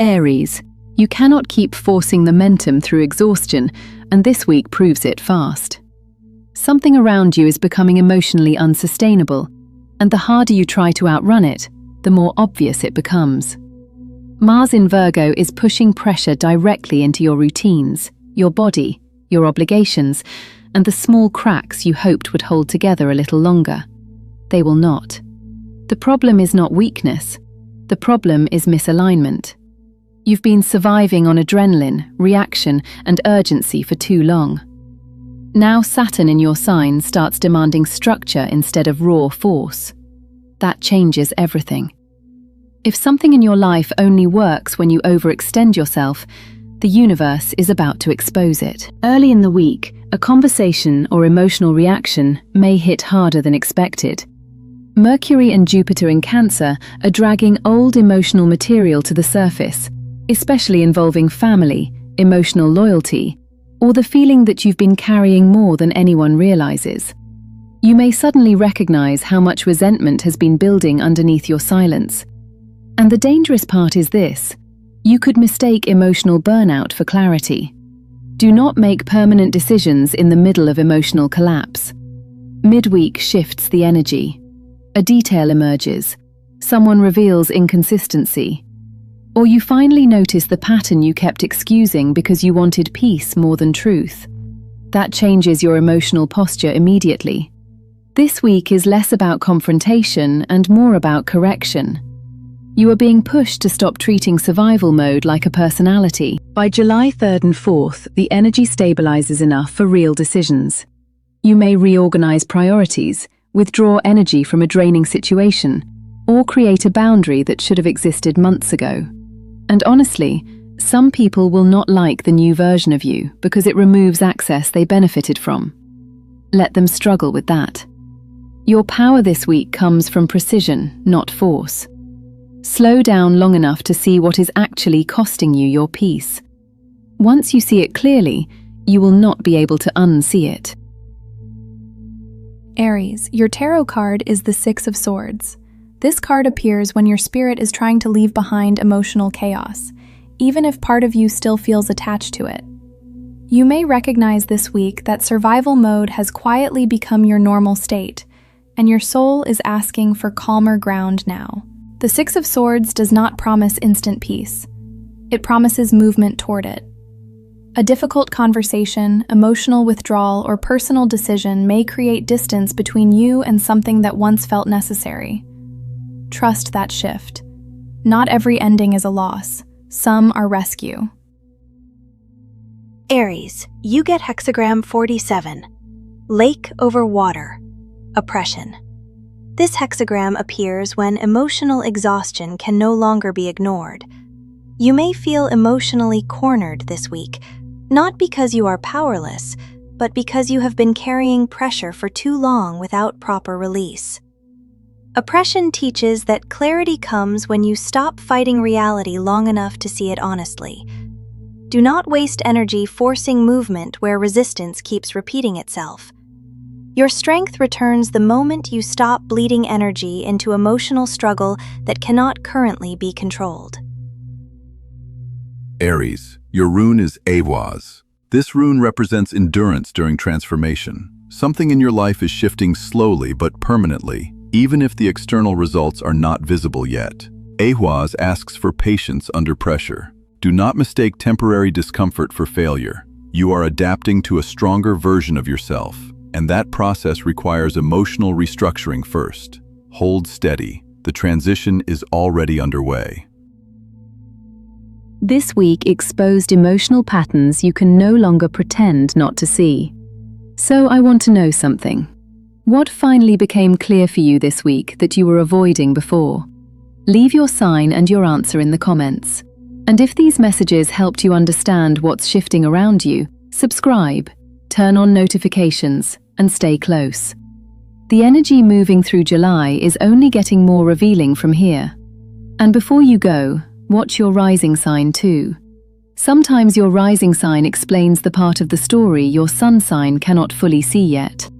Aries, you cannot keep forcing momentum through exhaustion, and this week proves it fast. Something around you is becoming emotionally unsustainable, and the harder you try to outrun it, the more obvious it becomes. Mars in Virgo is pushing pressure directly into your routines, your body, your obligations, and the small cracks you hoped would hold together a little longer. They will not. The problem is not weakness. The problem is misalignment. You've been surviving on adrenaline, reaction, and urgency for too long. Now Saturn in your sign starts demanding structure instead of raw force. That changes everything. If something in your life only works when you overextend yourself, the universe is about to expose it. Early in the week, a conversation or emotional reaction may hit harder than expected. Mercury and Jupiter in Cancer are dragging old emotional material to the surface, especially involving family, emotional loyalty, or the feeling that you've been carrying more than anyone realizes. You may suddenly recognize how much resentment has been building underneath your silence. And the dangerous part is this: you could mistake emotional burnout for clarity. Do not make permanent decisions in the middle of emotional collapse. Midweek shifts the energy. A detail emerges. Someone reveals inconsistency. Or you finally notice the pattern you kept excusing because you wanted peace more than truth. That changes your emotional posture immediately. This week is less about confrontation and more about correction. You are being pushed to stop treating survival mode like a personality. By July 3rd and 4th, the energy stabilizes enough for real decisions. You may reorganize priorities, withdraw energy from a draining situation, or create a boundary that should have existed months ago. And honestly, some people will not like the new version of you because it removes access they benefited from. Let them struggle with that. Your power this week comes from precision, not force. Slow down long enough to see what is actually costing you your peace. Once you see it clearly, you will not be able to unsee it. Aries, your tarot card is the Six of Swords. This card appears when your spirit is trying to leave behind emotional chaos, even if part of you still feels attached to it. You may recognize this week that survival mode has quietly become your normal state, and your soul is asking for calmer ground now. The Six of Swords does not promise instant peace. It promises movement toward it. A difficult conversation, emotional withdrawal, or personal decision may create distance between you and something that once felt necessary. Trust that shift. Not every ending is a loss. Some are rescue. Aries, you get hexagram 47. Lake over water. Oppression. This hexagram appears when emotional exhaustion can no longer be ignored. You may feel emotionally cornered this week, not because you are powerless, but because you have been carrying pressure for too long without proper release. Oppression teaches that clarity comes when you stop fighting reality long enough to see it honestly. Do not waste energy forcing movement where resistance keeps repeating itself. Your strength returns the moment you stop bleeding energy into emotional struggle that cannot currently be controlled. Aries, your rune is Ahwaz. This rune represents endurance during transformation. Something in your life is shifting slowly but permanently, even if the external results are not visible yet. Ahwaz asks for patience under pressure. Do not mistake temporary discomfort for failure. You are adapting to a stronger version of yourself, and that process requires emotional restructuring first. Hold steady. The transition is already underway. This week exposed emotional patterns you can no longer pretend not to see. So I want to know something. What finally became clear for you this week that you were avoiding before? Leave your sign and your answer in the comments. And if these messages helped you understand what's shifting around you, subscribe, turn on notifications, and stay close. The energy moving through July is only getting more revealing from here. And before you go, watch your rising sign too. Sometimes your rising sign explains the part of the story your sun sign cannot fully see yet.